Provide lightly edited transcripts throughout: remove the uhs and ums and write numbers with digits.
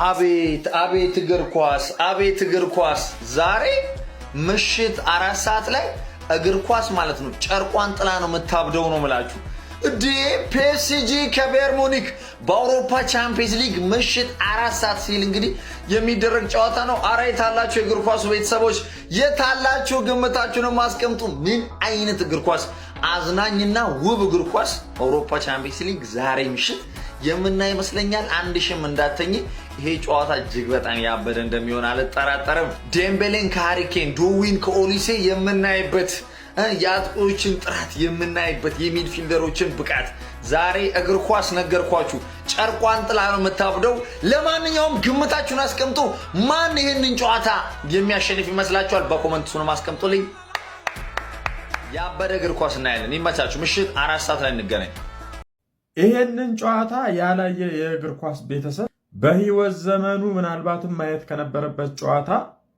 አቤት እግር ኳስ ዛሬ ምሽት 4 ሰዓት ላይ እግር ኳስ ማለት ነው ጨርቋን ጥላ ነው የምታብደው ነው የምላችሁ። ፒኤስጂ ከባየር ሙኒክ በአውሮፓ ቻምፒየንስ ሊግ ምሽት 4 ሰዓት ሲል እንግዲህ የሚደረግ ጨዋታ ነው። አረ የታላችሁ የእግር ኳሱ ቤተሰቦች የታላችሁ ግምታችሁን ማስቀምጡ። ምን አይነት እግር ኳስ! አዝናኝና ውብ እግር ኳስ አውሮፓ ቻምፒየንስ ሊግ ዛሬ ምሽት የምናይ ይመስለኛል። አንድ ሽም እንዳተኝ ይሄ ጨዋታ እጅግ በጣም ያበደ እንደሚሆን አልጠራጠርም። ዴምቤሌን ከሃሪኬን ዶዊን ከኦሊሴ የምናይበት የአጥቂዎችን ጥራት የምናይበት የሚድፊልደሮችን ብቃት ዛሬ እግር ኳስ ነገርኳችሁ ጨርቋን ጥላ ነው የምታብደው። ለማንኛውም ግምታችሁን አስቀምጡ። ማን ይሄንን ጨዋታ የሚያሸንፍ ይመስላችኋል? በኮመንት ሱን አስቀምጡልኝ። ያበደ እግር ኳስ እናያለን። ይመቻችሁ። ምሽት 4 ሰዓት ላይ እንገናኝ። ይሄንን ጨዋታ ያላየ የእግር ኳስ ቤተሰብ በህይወት ዘመኑ ምናልባትም ማየት ከነበረበት ጨዋታ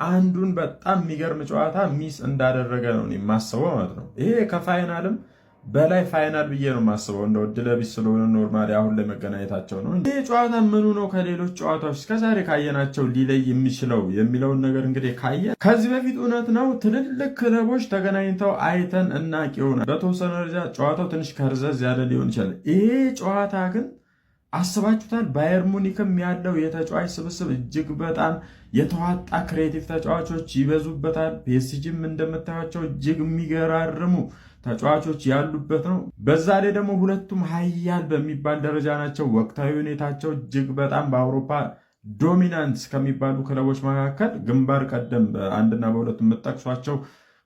አንዱን በጣም የሚገርም ጨዋታ ሚስ እንዳደረገ ነው የማስበው ማለት ነው። ይሄ ከፋይናልም በላይ ፋይናል ብዬ ነው የማስበው። እንደው ድለቢስ ስለሆነ ኖርማሊ አሁን ላይ መገናኘታቸው ነው። ይሄ ጨዋታ ምኑ ነው ከሌሎች ጨዋታዎች እስከዛሬ ካየናቸው ሊለይ የሚችለው የሚለውን ነገር እንግዲህ ካየ ከዚህ በፊት እውነት ነው ትልልቅ ክለቦች ተገናኝተው አይተን እናቅ ይሆናል። በተወሰነ ደረጃ ጨዋታው ትንሽ ከርዘዝ ያለ ሊሆን ይችላል። ይሄ ጨዋታ ግን አስባችሁታል? ባየር ሙኒክም ያለው የተጫዋች ስብስብ እጅግ በጣም የተዋጣ ክሬቲቭ ተጫዋቾች ይበዙበታል። ፒኤስጂም እንደምታዩቸው እጅግ የሚገራርሙ ተጫዋቾች ያሉበት ነው። በዛ ላይ ደግሞ ሁለቱም ሀያል በሚባል ደረጃ ናቸው። ወቅታዊ ሁኔታቸው እጅግ በጣም በአውሮፓ ዶሚናንት ከሚባሉ ክለቦች መካከል ግንባር ቀደም በአንድና በሁለቱ የምጠቅሷቸው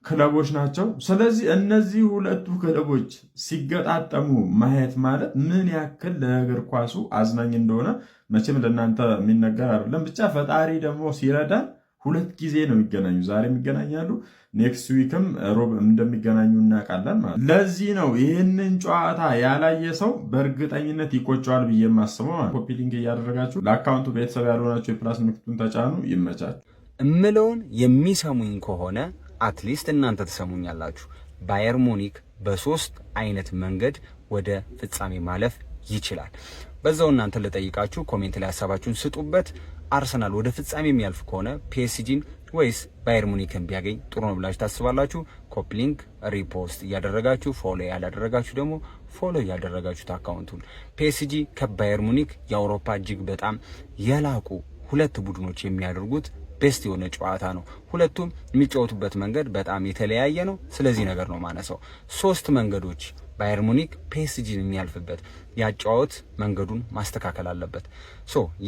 ክለቦች ናቸው። ስለዚህ እነዚህ ሁለቱ ክለቦች ሲገጣጠሙ ማየት ማለት ምን ያክል ለእግር ኳሱ አዝናኝ እንደሆነ መቼም ለእናንተ የሚነገር አይደለም። ብቻ ፈጣሪ ደግሞ ሲረዳን ሁለት ጊዜ ነው የሚገናኙ። ዛሬ የሚገናኛሉ፣ ኔክስት ዊክም ሮብ እንደሚገናኙ እናውቃለን ማለት። ለዚህ ነው ይህንን ጨዋታ ያላየ ሰው በእርግጠኝነት ይቆጨዋል ብዬ የማስበው ማለት። ኮፒ ሊንክ እያደረጋችሁ ለአካውንቱ ቤተሰብ ያልሆናችሁ የፕላስ ምልክቱን ተጫኑ። ይመቻችሁ። እምለውን የሚሰሙኝ ከሆነ አትሊስት እናንተ ተሰሙኛላችሁ። ባየር ሙኒክ በሶስት አይነት መንገድ ወደ ፍጻሜ ማለፍ ይችላል። በዛው እናንተ ልጠይቃችሁ፣ ኮሜንት ላይ ሐሳባችሁን ስጡበት። አርሰናል ወደ ፍጻሜ የሚያልፍ ከሆነ ፒኤስጂን ወይስ ባየር ሙኒክን ቢያገኝ ጥሩ ነው ብላችሁ ታስባላችሁ? ኮፒ ሊንክ ሪፖስት እያደረጋችሁ፣ ፎሎ ያላደረጋችሁ ደግሞ ፎሎ እያደረጋችሁት አካውንቱን። ፒኤስጂ ከባየር ሙኒክ የአውሮፓ እጅግ በጣም የላቁ ሁለት ቡድኖች የሚያደርጉት ቤስት የሆነ ጨዋታ ነው። ሁለቱም የሚጫወቱበት መንገድ በጣም የተለያየ ነው። ስለዚህ ነገር ነው ማነሳው። ሶስት መንገዶች ባየር ሙኒክ ፒኤስጂን የሚያልፍበት ያጫወት መንገዱን ማስተካከል አለበት።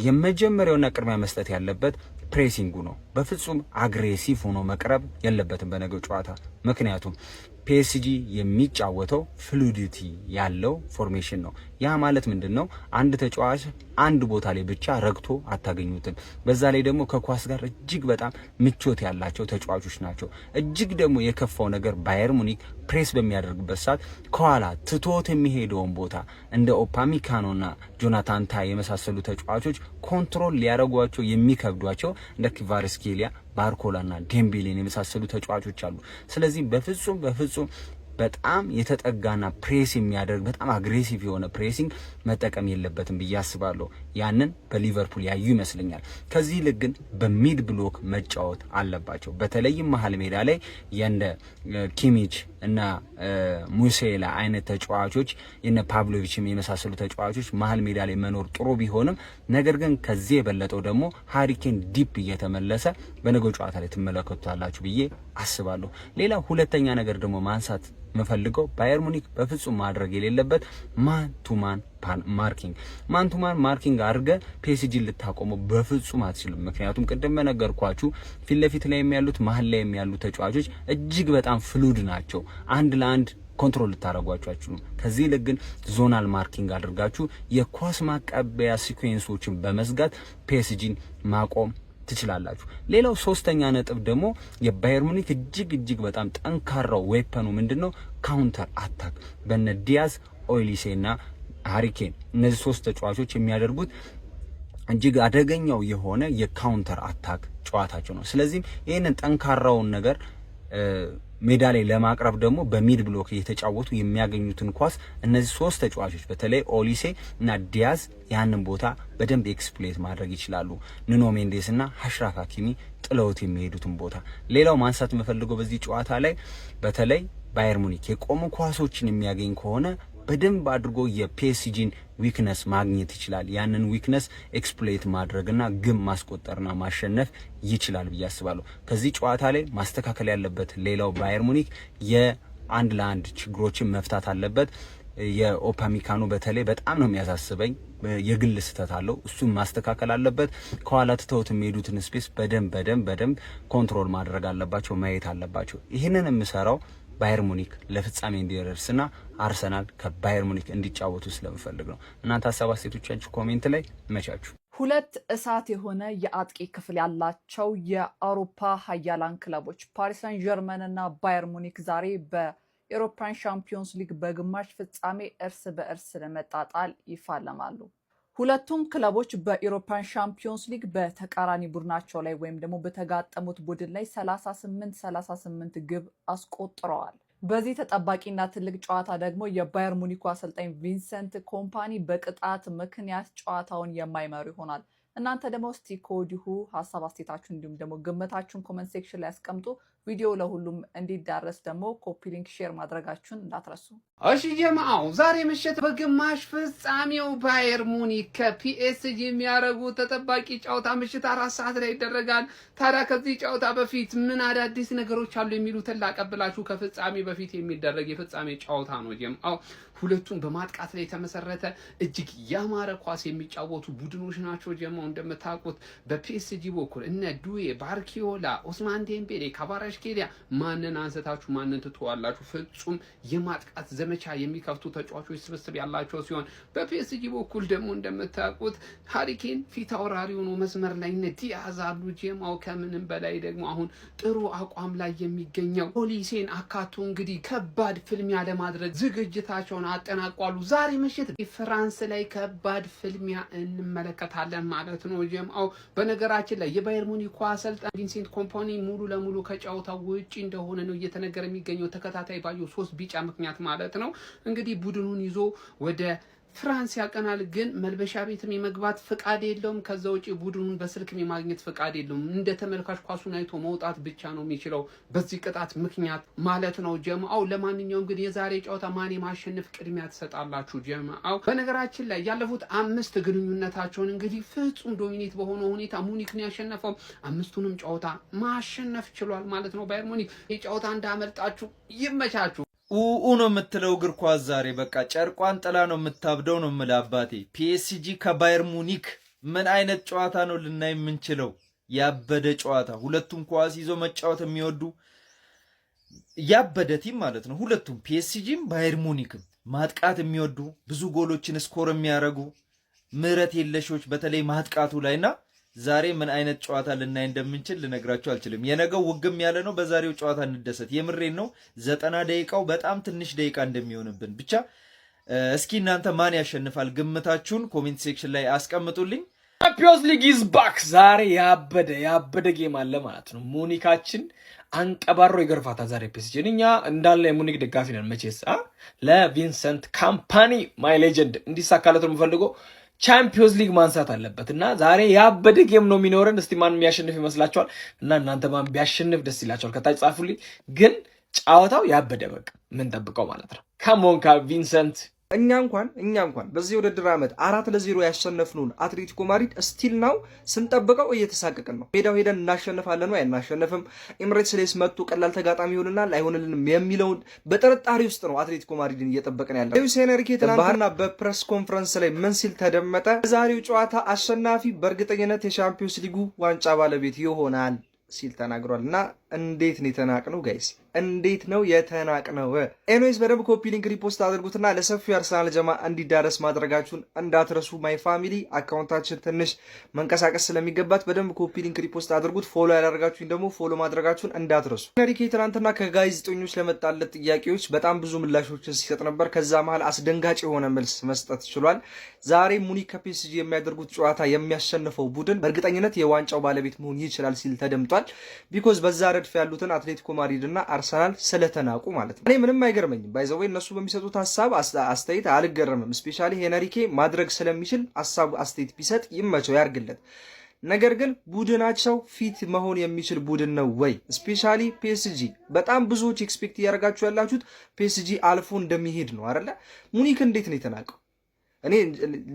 የመጀመሪያውና ቅድሚያ መስጠት ያለበት ፕሬሲንጉ ነው። በፍጹም አግሬሲቭ ሆኖ መቅረብ የለበትም በነገው ጨዋታ። ምክንያቱም ፒኤስጂ የሚጫወተው ፍሉዲቲ ያለው ፎርሜሽን ነው። ያ ማለት ምንድነው? አንድ ተጫዋች አንድ ቦታ ላይ ብቻ ረግቶ አታገኙትም። በዛ ላይ ደግሞ ከኳስ ጋር እጅግ በጣም ምቾት ያላቸው ተጫዋቾች ናቸው። እጅግ ደግሞ የከፋው ነገር ባየር ሙኒክ ፕሬስ በሚያደርግበት ሰዓት ከኋላ ትቶት የሚሄደውን ቦታ እንደ ኦፓሚካኖና ጆናታን ታ የመሳሰሉ ተጫዋቾች ኮንትሮል ሊያደርጓቸው የሚከብዷቸው እንደ ኪቫርስኬሊያ ባርኮላና ዴምቤሌን የመሳሰሉ ተጫዋቾች አሉ። ስለዚህ በፍጹም በጣም የተጠጋና ፕሬስ የሚያደርግ በጣም አግሬሲቭ የሆነ ፕሬሲንግ መጠቀም የለበትም ብዬ አስባለሁ። ያንን በሊቨርፑል ያዩ ይመስለኛል። ከዚህ ይልቅ ግን በሚድ ብሎክ መጫወት አለባቸው። በተለይም መሀል ሜዳ ላይ የእንደ ኪሚች እና ሙሴላ አይነት ተጫዋቾች የነ ፓቭሎቪችም የመሳሰሉ ተጫዋቾች መሀል ሜዳ ላይ መኖር ጥሩ ቢሆንም ነገር ግን ከዚህ የበለጠው ደግሞ ሃሪኬን ዲፕ እየተመለሰ በነገው ጨዋታ ላይ ትመለከቱታላችሁ ብዬ አስባለሁ። ሌላ ሁለተኛ ነገር ደግሞ ማንሳት መፈልገው ባየር ሙኒክ በፍጹም ማድረግ የሌለበት ማን ቱ ማን ማርኪንግ አድርገ ፒኤስጂ ልታቆመው በፍጹም አትችልም። ምክንያቱም ቅድም በነገርኳችሁ ፊት ለፊት ላይ የሚያሉት መሀል ላይ የሚያሉት ተጫዋቾች እጅግ በጣም ፍሉድ ናቸው። አንድ ለአንድ ኮንትሮል ልታረጓቸው አትችሉም። ከዚህ ይልቅ ግን ዞናል ማርኪንግ አድርጋችሁ የኳስ ማቀበያ ሲኩዌንሶችን በመዝጋት ፒኤስጂን ማቆም ትችላላችሁ። ሌላው ሶስተኛ ነጥብ ደግሞ የባየር ሙኒክ እጅግ በጣም ጠንካራው ዌፐኑ ምንድነው? ካውንተር አታክ በነ ዲያዝ ኦሊሴና ሃሪኬን እነዚህ ሶስት ተጫዋቾች የሚያደርጉት እጅግ አደገኛው የሆነ የካውንተር አታክ ጨዋታቸው ነው። ስለዚህ ይሄንን ጠንካራውን ነገር ሜዳ ላይ ለማቅረብ ደግሞ በሚድ ብሎክ እየተጫወቱ የሚያገኙትን ኳስ እነዚህ ሶስት ተጫዋቾች በተለይ ኦሊሴ እና ዲያዝ ያንን ቦታ በደንብ ኤክስፕሎይት ማድረግ ይችላሉ። ኑኖ ሜንዴስ እና አሽራፍ ሀኪሚ ጥለውት የሚሄዱትን ቦታ። ሌላው ማንሳት የምፈልገው በዚህ ጨዋታ ላይ በተለይ ባየር ሙኒክ የቆሙ ኳሶችን የሚያገኝ ከሆነ በደንብ አድርጎ የፒኤስጂን ዊክነስ ማግኘት ይችላል። ያንን ዊክነስ ኤክስፕሎይት ማድረግና ግብ ማስቆጠርና ማሸነፍ ይችላል ብዬ አስባለሁ። ከዚህ ጨዋታ ላይ ማስተካከል ያለበት ሌላው ባየር ሙኒክ የአንድ ለአንድ ችግሮችን መፍታት አለበት። የኦፓሚካኖ በተለይ በጣም ነው የሚያሳስበኝ። የግል ስህተት አለው፣ እሱም ማስተካከል አለበት። ከኋላ ትተውት የሚሄዱትን ስፔስ በደንብ ኮንትሮል ማድረግ አለባቸው፣ ማየት አለባቸው። ይህንን የምሰራው ባየር ሙኒክ ለፍጻሜ እንዲደርስና አርሰናል ከባየር ሙኒክ እንዲጫወቱ ስለምፈልግ ነው። እናንተ ሀሳብ አስተያየቶቻችሁ ኮሜንት ላይ መቻችሁ። ሁለት እሳት የሆነ የአጥቂ ክፍል ያላቸው የአውሮፓ ሀያላን ክለቦች ፓሪስ ሳን ጀርመን እና ባየር ሙኒክ ዛሬ በኤሮፓን ሻምፒዮንስ ሊግ በግማሽ ፍጻሜ እርስ በእርስ ለመጣጣል ይፋለማሉ። ሁለቱም ክለቦች በኢሮፓን ሻምፒዮንስ ሊግ በተቃራኒ ቡድናቸው ላይ ወይም ደግሞ በተጋጠሙት ቡድን ላይ 38 ግብ አስቆጥረዋል። በዚህ ተጠባቂና ትልቅ ጨዋታ ደግሞ የባየር ሙኒኩ አሰልጣኝ ቪንሰንት ኮምፓኒ በቅጣት ምክንያት ጨዋታውን የማይመሩ ይሆናል። እናንተ ደግሞ እስቲ ከወዲሁ ሀሳብ አስተያየታችሁን እንዲሁም ደግሞ ግምታችሁን ኮመንት ሴክሽን ላይ ያስቀምጡ። ቪዲዮ ለሁሉም እንዲዳረስ ደግሞ ኮፒ ሊንክ ሼር ማድረጋችሁን እንዳትረሱ። እሺ ጀማው ዛሬ ምሽት በግማሽ ፍጻሜው ባየር ሙኒክ ከፒኤስጂ የሚያደርጉት ተጠባቂ ጨዋታ ምሽት 4 ሰዓት ላይ ይደረጋል። ታዲያ ከዚህ ጨዋታ በፊት ምን አዳዲስ ነገሮች አሉ የሚሉትን ላቀብላችሁ። ከፍጻሜ በፊት የሚደረግ የፍጻሜ ጨዋታ ነው ጀማው። ሁለቱም በማጥቃት ላይ የተመሰረተ እጅግ ያማረ ኳስ የሚጫወቱ ቡድኖች ናቸው ጀማው። እንደምታውቁት በፒኤስጂ በኩል እነ ዱዌ፣ ባርኪዮላ፣ ኦስማን ዴምቤሌ፣ ካቫራሽ ኬሊያ ማንን አንስታችሁ ማንን ትተዋላችሁ? ፍጹም የማጥቃት ዘመቻ የሚከፍቱ ተጫዋቾች ስብስብ ያላቸው ሲሆን በፒኤስጂ በኩል ደግሞ እንደምታውቁት ሃሪኬን ፊት አውራሪ ሆኖ መስመር ላይ እነ ዲያዝ አሉ ጀማው። ከምንም በላይ ደግሞ አሁን ጥሩ አቋም ላይ የሚገኘው ኦሊሴን አካቶ እንግዲህ ከባድ ፍልሚያ ለማድረግ ዝግጅታቸውን አጠናቋሉ። ዛሬ ምሽት ፍራንስ ላይ ከባድ ፍልሚያ እንመለከታለን ማለት ነው ጀማው። በነገራችን ላይ የባየር ሙኒክ አሰልጣኝ ቪንሴንት ኮምፓኒ ሙሉ ለሙሉ ከጨዋታው ውጪ እንደሆነ ነው እየተነገረ የሚገኘው ተከታታይ ባዩ 3 ቢጫ ምክንያት ማለት ነው። እንግዲህ ቡድኑን ይዞ ወደ ፍራንስ ያቀናል፣ ግን መልበሻ ቤትም የመግባት ፍቃድ የለውም። ከዛ ውጪ ቡድኑን በስልክም የማግኘት ፍቃድ የለውም። እንደ ተመልካች ኳሱን አይቶ መውጣት ብቻ ነው የሚችለው በዚህ ቅጣት ምክንያት ማለት ነው ጀማው። ለማንኛውም ግን የዛሬ ጨዋታ ማን የማሸነፍ ቅድሚያ ትሰጣላችሁ ጀማው? በነገራችን ላይ ያለፉት 5 ግንኙነታቸውን እንግዲህ ፍጹም ዶሚኔት በሆነ ሁኔታ ሙኒክ ነው ያሸነፈው። 5ቱንም ጨዋታ ማሸነፍ ችሏል ማለት ነው ባየር ሙኒክ። የጨዋታ እንዳመልጣችሁ ይመቻችሁ። ነው የምትለው እግር ኳስ ዛሬ በቃ ጨርቋን ጥላ ነው የምታብደው ነው የምልህ አባቴ። ፒኤስጂ ከባየር ሙኒክ ምን አይነት ጨዋታ ነው ልናይ የምንችለው? ያበደ ጨዋታ። ሁለቱም ኳስ ይዞ መጫወት የሚወዱ ያበደ ቲም ማለት ነው። ሁለቱም ፒኤስጂም ባየር ሙኒክም ማጥቃት የሚወዱ ብዙ ጎሎችን ስኮር የሚያደርጉ ምህረት የለሾች በተለይ ማጥቃቱ ላይና ዛሬ ምን አይነት ጨዋታ ልናይ እንደምንችል ልነግራችሁ አልችልም። የነገው ውግም ያለ ነው። በዛሬው ጨዋታ እንደሰት። የምሬን ነው። 90 ደቂቃው በጣም ትንሽ ደቂቃ እንደሚሆንብን ብቻ። እስኪ እናንተ ማን ያሸንፋል ግምታችሁን ኮሜንት ሴክሽን ላይ አስቀምጡልኝ። ቻምፒዮንስ ሊግ ኢዝ ባክ። ዛሬ ያበደ ጌም አለ ማለት ነው። ሙኒካችን አንቀባሮ ይገርፋታ ዛሬ ፒኤስጂን። እኛ እንዳለ የሙኒክ ደጋፊ ነን መቼስ። ለቪንሰንት ካምፓኒ ማይ ሌጀንድ እንዲሳካለት ነው የምፈልገው። ቻምፒዮንስ ሊግ ማንሳት አለበት እና ዛሬ ያበደ ጌም ነው የሚኖረን። እስቲ ማን የሚያሸንፍ ይመስላችኋል? እና እናንተ ማን ቢያሸንፍ ደስ ይላችኋል? ከታች ጻፉልኝ። ግን ጨዋታው ያበደ በቃ ምን ጠብቀው ማለት ነው። ካሞን ቪንሰንት። እኛ እንኳን በዚህ ውድድር ዓመት 4-0 ያሸነፍነውን አትሌቲኮ ማድሪድ ስቲል ነው ስንጠብቀው እየተሳቀቅን ነው። ሜዳው ሄደን እናሸንፋለን ወይ አናሸንፍም፣ ኤምሬትስ ላይስ መጥቶ ቀላል ተጋጣሚ ይሆንናል አይሆንልንም የሚለውን በጥርጣሬ ውስጥ ነው አትሌቲኮ ማድሪድን እየጠበቅን ያለው። ሉዊስ ኤንሪኬ ትናንትና በፕሬስ ኮንፈረንስ ላይ ምን ሲል ተደመጠ? በዛሬው ጨዋታ አሸናፊ በእርግጠኝነት የቻምፒዮንስ ሊጉ ዋንጫ ባለቤት ይሆናል ሲል ተናግሯል። እና እንዴት ነው የተናቅነው ጋይስ? እንዴት ነው የተናቅነው? ኤኒዌይስ በደንብ ኮፒ ሊንክ ሪፖስት አድርጉትና ለሰፊው አርሰናል ጀማ እንዲዳረስ ማድረጋችሁን እንዳትረሱ። ማይ ፋሚሊ አካውንታችን ትንሽ መንቀሳቀስ ስለሚገባት በደንብ ኮፒ ሊንክ ሪፖስት አድርጉት። ፎሎ ያላደረጋችሁኝ ደግሞ ፎሎ ማድረጋችሁን እንዳትረሱ። ኤንሪኬ ትናንትና ከጋዜጠኞች ለመጣለት ጥያቄዎች በጣም ብዙ ምላሾችን ሲሰጥ ነበር። ከዛ መሃል አስደንጋጭ የሆነ መልስ መስጠት ችሏል። ዛሬ ሙኒክ ከፒኤስጂ የሚያደርጉት ጨዋታ የሚያሸንፈው ቡድን በእርግጠኝነት የዋንጫው ባለቤት መሆን ይችላል ሲል ተደምጧል። ቢኮዝ በዛ ረድፍ ያሉትን አትሌቲኮ ማድሪድ እና አርሰናል ስለተናቁ ማለት ነው። እኔ ምንም አይገርመኝም። ባይዘው እነሱ በሚሰጡት ሀሳብ አስተያየት አልገረምም። ስፔሻሊ ሄነሪኬ ማድረግ ስለሚችል ሀሳብ አስተያየት ቢሰጥ ይመቸው ያርግለት። ነገር ግን ቡድናቸው ፊት መሆን የሚችል ቡድን ነው ወይ? ስፔሻሊ ፒኤስጂ በጣም ብዙዎች ኤክስፔክት እያደረጋችሁ ያላችሁት ፒኤስጂ አልፎ እንደሚሄድ ነው አይደለ? ሙኒክ እንዴት ነው የተናቀው? እኔ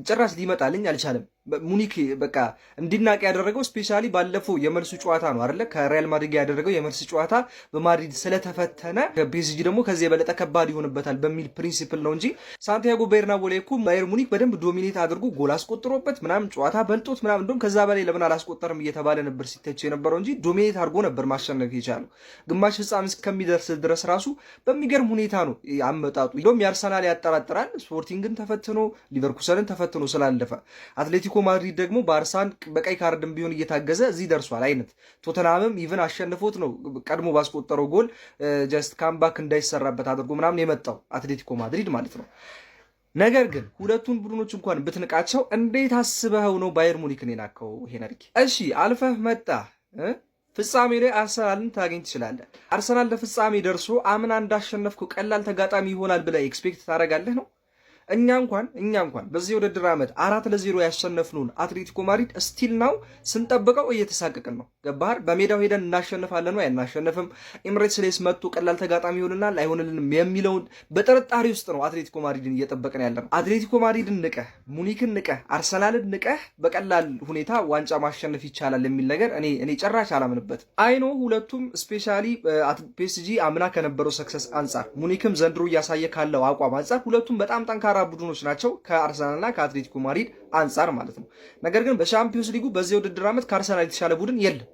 ጭራሽ ሊመጣልኝ አልቻለም። ሙኒክ በቃ እንዲናቅ ያደረገው ስፔሻሊ ባለፈው የመልሱ ጨዋታ ነው አይደለ? ከሪያል ማድሪድ ያደረገው የመልስ ጨዋታ በማድሪድ ስለተፈተነ ፒኤስጂ ደግሞ ከዚህ የበለጠ ከባድ ይሆንበታል በሚል ፕሪንሲፕል ነው እንጂ ሳንቲያጎ ቤርናቦ ላይ እኮ ባየር ሙኒክ በደንብ ዶሚኔት አድርጎ ጎል አስቆጥሮበት ምናምን ጨዋታ በልጦት ምናምን እንደውም ከዛ በላይ ለምን አላስቆጠርም እየተባለ ነበር ሲተች የነበረው እንጂ ዶሚኔት አድርጎ ነበር ማሸነፍ የቻለው። ግማሽ ፍጻሜ እስከሚደርስ ድረስ ራሱ በሚገርም ሁኔታ ነው አመጣጡ። እንደውም የአርሰናል ያጠራጥራል። ስፖርቲንግን ተፈትኖ ሊቨርኩሰንን ተፈትኖ ስላለፈ አትሌቲኮ ማድሪድ ደግሞ ባርሳን በቀይ ካርድም ቢሆን እየታገዘ እዚህ ደርሷል አይነት ቶተናምም ኢቭን አሸንፎት ነው ቀድሞ ባስቆጠረው ጎል ጀስት ካምባክ እንዳይሰራበት አድርጎ ምናምን የመጣው አትሌቲኮ ማድሪድ ማለት ነው። ነገር ግን ሁለቱን ቡድኖች እንኳን ብትንቃቸው እንዴት አስበኸው ነው ባየር ሙኒክን የናከው ሄነሪክ? እሺ አልፈህ መጣ ፍጻሜ ላይ አርሰናልን ታገኝ ትችላለህ። አርሰናል ለፍጻሜ ደርሶ አምና እንዳሸነፍከው ቀላል ተጋጣሚ ይሆናል ብለህ ኤክስፔክት ታደርጋለህ ነው? እኛ እንኳን በዚህ ውድድር ዓመት 4-0 ያሸነፍኑን አትሌቲኮ ማድሪድ ስቲል ናው ስንጠብቀው እየተሳቀቅን ነው። ገባህ? በሜዳው ሄደን እናሸንፋለን ወይ አናሸንፍም፣ ኤምሬትስ ላይስ መጥቶ ቀላል ተጋጣሚ ይሆንናል አይሆንልንም የሚለውን በጥርጣሬ ውስጥ ነው አትሌቲኮ ማድሪድን እየጠበቅን ያለነው። አትሌቲኮ ማድሪድን ንቀህ፣ ሙኒክን ንቀህ፣ አርሰናልን ንቀህ በቀላል ሁኔታ ዋንጫ ማሸነፍ ይቻላል የሚል ነገር እኔ ጭራሽ አላምንበትም። አይኖ ሁለቱም ስፔሻሊ ፒኤስጂ አምና ከነበረው ሰክሰስ አንጻር ሙኒክም ዘንድሮ እያሳየ ካለው አቋም አንጻር ሁለቱም በጣም ጠንካራ ቡድኖች ናቸው ከአርሰናልና ከአትሌቲኮ ማድሪድ አንጻር ማለት ነው። ነገር ግን በሻምፒዮንስ ሊጉ በዚህ ውድድር ዓመት ከአርሰናል የተሻለ ቡድን የለም።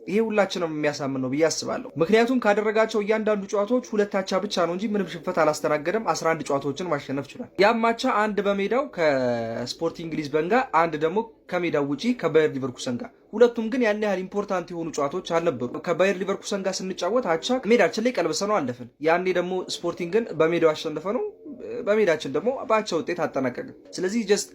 ይሄ ሁላችንም የሚያሳምን ነው ብዬ አስባለሁ። ምክንያቱም ካደረጋቸው እያንዳንዱ ጨዋታዎች 2 አቻ ብቻ ነው እንጂ ምንም ሽንፈት አላስተናገደም። 11 ጨዋታዎችን ማሸነፍ ችሏል። ያም አቻ አንድ በሜዳው ከስፖርቲንግ ሊዝበን ጋር፣ አንድ ደግሞ ከሜዳው ውጪ ከባየር ሊቨርኩሰን ጋር። ሁለቱም ግን ያን ያህል ኢምፖርታንት የሆኑ ጨዋታዎች አልነበሩ። ከባየር ሊቨርኩሰን ጋር ስንጫወት አቻ ሜዳችን ላይ ቀልብሰ ነው አለፍን። ያኔ ደግሞ ስፖርቲንግን በሜዳው አሸነፈ ነው፣ በሜዳችን ደግሞ በአቻ ውጤት አጠናቀቅን። ስለዚህ ጀስት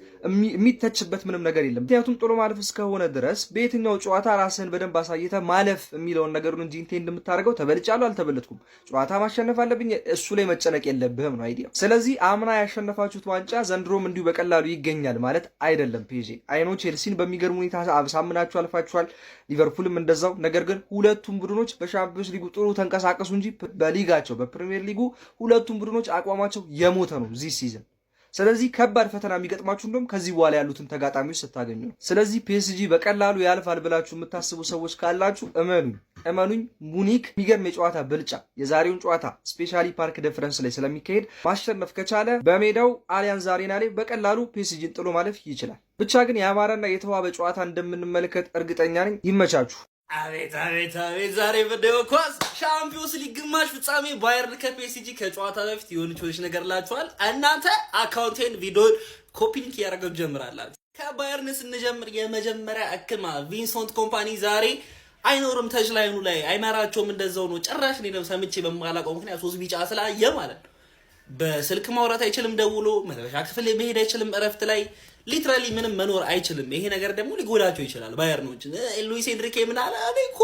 የሚተችበት ምንም ነገር የለም። ምክንያቱም ጥሎ ማለፍ እስከሆነ ድረስ በየትኛው ጨዋታ ራስህን በደንብ አሳይተ ማለፍ የሚለውን ነገሩን እንጂ ኢንቴንድ የምታደርገው ተበልጫለሁ አልተበለጥኩም፣ ጨዋታ ማሸነፍ አለብኝ እሱ ላይ መጨነቅ የለብህም ነው አይዲያ። ስለዚህ አምና ያሸነፋችሁት ዋንጫ ዘንድሮም እንዲሁ በቀላሉ ይገኛል ማለት አይደለም። ፔጄ አይኖ ቼልሲን በሚገርም ሁኔታ ሳምናችሁ አልፋችኋል፣ ሊቨርፑልም እንደዛው። ነገር ግን ሁለቱም ቡድኖች በሻምፒዮንስ ሊጉ ጥሩ ተንቀሳቀሱ እንጂ በሊጋቸው በፕሪሚየር ሊጉ ሁለቱም ቡድኖች አቋማቸው የሞተ ነው ዚህ ሲዝን። ስለዚህ ከባድ ፈተና የሚገጥማችሁ እንደውም ከዚህ በኋላ ያሉትን ተጋጣሚዎች ስታገኙ ነው። ስለዚህ ፒኤስጂ በቀላሉ ያልፋል ብላችሁ የምታስቡ ሰዎች ካላችሁ እመኑኝ ሙኒክ የሚገርም የጨዋታ ብልጫ የዛሬውን ጨዋታ ስፔሻሊ ፓርክ ደ ፍራንስ ላይ ስለሚካሄድ ማሸነፍ ከቻለ በሜዳው አሊያንዝ አሬና ላይ በቀላሉ ፒኤስጂን ጥሎ ማለፍ ይችላል። ብቻ ግን የአማረና የተዋበ ጨዋታ እንደምንመለከት እርግጠኛ ነኝ። ይመቻችሁ። አቤት አቤት አቤት! ዛሬ በደው ኳስ ሻምፒዮንስ ሊግ ግማሽ ፍጻሜ ባየርን ከፒኤስጂ ከጨዋታ በፊት የሆነች ነገር ላችኋል። እናንተ አካውንቴን ቪዲዮ ኮፒ ሊንክ ያደረጋችሁ ጀምራላችሁ። ከባየርን ስንጀምር የመጀመሪያ እክማ ቪንሰንት ኮምፓኒ ዛሬ አይኖርም፣ ተች ላይኑ ላይ አይመራቸውም። እንደዛው ነው። ጭራሽ ነው ሰምቼ በማላውቀው ምክንያት 3 ቢጫ ስላየ ማለት ነው። በስልክ ማውራት አይችልም፣ ደውሎ መተሻ ክፍል መሄድ አይችልም፣ እረፍት ላይ ሊትራሊ ምንም መኖር አይችልም። ይሄ ነገር ደግሞ ሊጎዳቸው ይችላል ባየርኖች። ሉዊስ ኤንሪኬ ምን አለ እኮ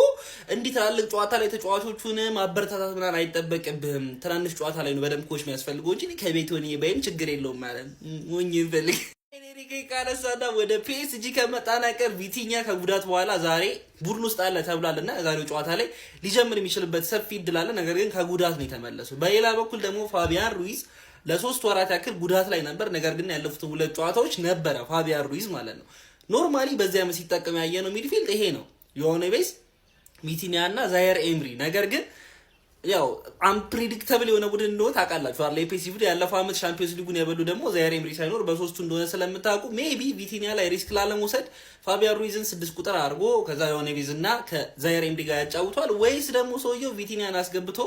እንዲህ ትላልቅ ጨዋታ ላይ ተጫዋቾቹን ማበረታታት ምናምን አይጠበቅብህም፣ ትናንሽ ጨዋታ ላይ ነው በደንብ ኮች የሚያስፈልገው እንጂ ከቤት ሆኜ ባይም ችግር የለውም ማለት ሞኝ ይፈልግ ኤንሪኬ ካነሳና ወደ ፒኤስጂ ከመጣናቀር ቪቲኛ ከጉዳት በኋላ ዛሬ ቡድን ውስጥ አለ ተብሏልና ዛሬው ጨዋታ ላይ ሊጀምር የሚችልበት ሰፊ እድል አለ። ነገር ግን ከጉዳት ነው የተመለሰው። በሌላ በኩል ደግሞ ፋቢያን ሩይዝ ለ3 ወራት ያክል ጉዳት ላይ ነበር። ነገር ግን ያለፉት 2 ጨዋታዎች ነበረ ፋቢያን ሩይዝ ማለት ነው። ኖርማሊ በዚያ ዓመት ሲጠቀም ያየነው ሚድፊልድ ይሄ ነው፣ የሆነ ቤስ ቪቲኒያ እና ዛየር ኤምሪ። ነገር ግን ያው አንፕሬዲክተብል የሆነ ቡድን እንደሆነ ታውቃላችሁ አይደል? ፒኤስጂ ያለፈው ዓመት ሻምፒዮንስ ሊጉን የበሉ ደግሞ ዛየር ኤምሪ ሳይኖር በሶስቱ እንደሆነ ስለምታውቁ ሜቢ ቪቲኒያ ላይ ሪስክ ላለመውሰድ ፋቢያን ሩይዝን 6 ቁጥር አድርጎ ከዛ የሆነ ቤዝ እና ከዛየር ኤምሪ ጋር ያጫውቷል። ወይስ ደግሞ ሰውየው ቪቲኒያን አስገብቶ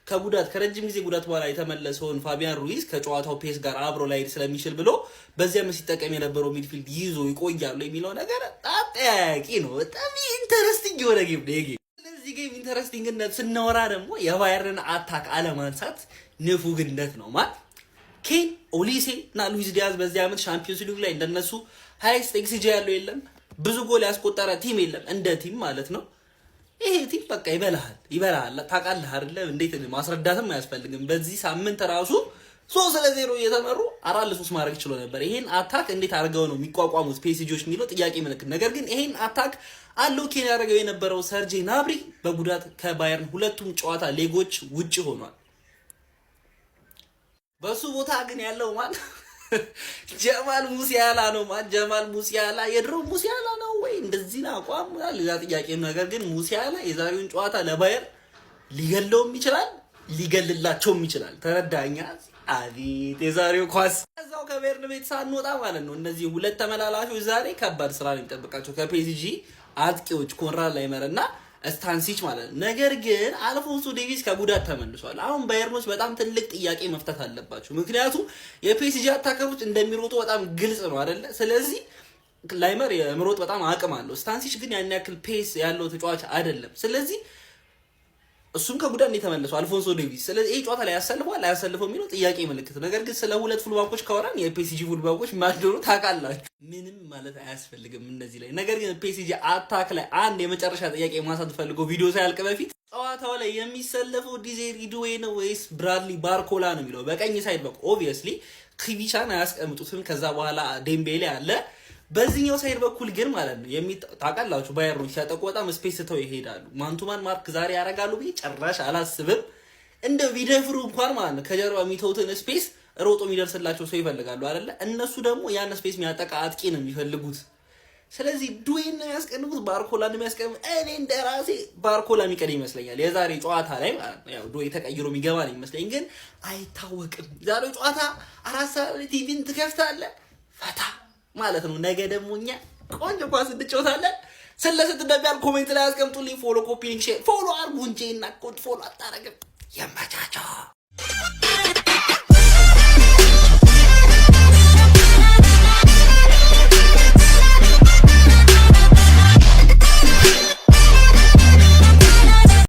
ከጉዳት ከረጅም ጊዜ ጉዳት በኋላ የተመለሰውን ፋቢያን ሩይዝ ከጨዋታው ፔስ ጋር አብሮ ላይ ስለሚችል ብሎ በዚያ ዓመት ሲጠቀም የነበረው ሚድፊልድ ይዞ ይቆያሉ የሚለው ነገር አጠያቂ ነው። በጣም ኢንተረስቲንግ የሆነ ጌም ነው ይሄ። ስለዚህ ጌም ኢንተረስቲንግነት ስናወራ ደግሞ የባየርን አታክ አለማንሳት ንፉግነት ነው ማለት ኬን ኦሊሴ እና ሉዊስ ዲያዝ በዚህ ዓመት ሻምፒዮንስ ሊግ ላይ እንደነሱ ሃይስት ኤክስጂ ያለው የለም፣ ብዙ ጎል ያስቆጠረ ቲም የለም እንደ ቲም ማለት ነው። ይሄ ቲም በቃ ይበላሃል። ታውቃለህ አይደለ? እንዴት ማስረዳትም አያስፈልግም። በዚህ ሳምንት ራሱ 3-0 እየተመሩ 4-3 ማድረግ ችሎ ነበር። ይሄን አታክ እንዴት አድርገው ነው የሚቋቋሙት ፔሲጂዎች የሚለው ጥያቄ ምልክት። ነገር ግን ይሄን አታክ አሎኬን ያደረገው የነበረው ሰርጂ ናብሪ በጉዳት ከባየርን ሁለቱም ጨዋታ ሌጎች ውጪ ሆኗል። በሱ ቦታ ግን ያለው ማን? ጀማል ሙሲያላ ነው። ጀማል ሙሲያላ የድሮ ሙሲያላ ነው ወይ? እንደዚህ ነው አቋም ሌላ ጥያቄ ነው። ነገር ግን ሙሲያላ የዛሬውን ጨዋታ ለባየር ሊገለውም ይችላል፣ ሊገልላቸውም ይችላል። ተረዳኛ? አቤት የዛሬው ኳስ! እዛው ከቤርን ቤት ሳንወጣ ማለት ነው እነዚህ ሁለት ተመላላሾች ዛሬ ከባድ ስራ ነው የሚጠብቃቸው ከፔሲጂ አጥቂዎች ኮንራድ ላይመር እና ስታንሲች ማለት ነው። ነገር ግን አልፎንሶ ዴቪስ ከጉዳት ተመልሷል። አሁን ባየርኖች በጣም ትልቅ ጥያቄ መፍታት አለባቸው። ምክንያቱም የፔሲጂ አታከሮች እንደሚሮጡ በጣም ግልጽ ነው አይደለ? ስለዚህ ላይመር የምሮጥ በጣም አቅም አለው። ስታንሲች ግን ያን ያክል ፔስ ያለው ተጫዋች አይደለም። ስለዚህ እሱም ከጉዳት ነው የተመለሰው አልፎንሶ ዴቪስ። ስለዚህ ይሄ ጨዋታ ላይ ያሰልፈዋል አያሰልፈው የሚለው ጥያቄ ምልክት። ነገር ግን ስለ ሁለት ፉልባኮች ካወራን የፔሲጂ ፉልባኮች ማድሮ ታውቃላችሁ፣ ምንም ማለት አያስፈልግም እነዚህ ላይ። ነገር ግን ፔሲጂ አታክ ላይ አንድ የመጨረሻ ጥያቄ ማንሳት ፈልገው ቪዲዮ ሳያልቅ በፊት ጨዋታው ላይ የሚሰለፈው ዲዜሪ ዱዌ ነው ወይስ ብራድሊ ባርኮላ ነው የሚለው በቀኝ ሳይድ በኩል ኦብቪየስሊ ኪቪቻን አያስቀምጡትም። ከዛ በኋላ ዴምቤሌ አለ። በዚህኛው ሳይድ በኩል ግን ማለት ነው ታውቃላችሁ ባየርኖች ሲያጠቁ በጣም ስፔስ ተው ይሄዳሉ። ማንቱማን ማርክ ዛሬ ያደርጋሉ ብዬ ጭራሽ አላስብም። እንደ ቢደፍሩ እንኳን ማለት ነው ከጀርባ የሚተውትን ስፔስ ሮጦ የሚደርስላቸው ሰው ይፈልጋሉ አይደለ? እነሱ ደግሞ ያን ስፔስ የሚያጠቃ አጥቂ ነው የሚፈልጉት። ስለዚህ ዱዌን ነው የሚያስቀንቡት፣ ባርኮላ ነው የሚያስቀንቡት። እኔ እንደራሴ ባርኮላ የሚቀር ይመስለኛል የዛሬ ጨዋታ ላይ ማለት ነው። ያው ዱዌ ተቀይሮ የሚገባ ነው ይመስለኝ፣ ግን አይታወቅም። ዛሬ ጨዋታ 4 ሰዓት ቲቪን ትከፍታለህ ፈታ ማለት ነው። ነገ ደግሞ እኛ ቆንጆ ኳስ እንጫወታለን። ስለዚህ እንደሚያል ኮሜንት ላይ አስቀምጡልኝ። ፎሎ፣ ኮፒ፣ ሼር ፎሎ አርጉ እንጂ እና ፎሎ አታረግም። የመቻቻ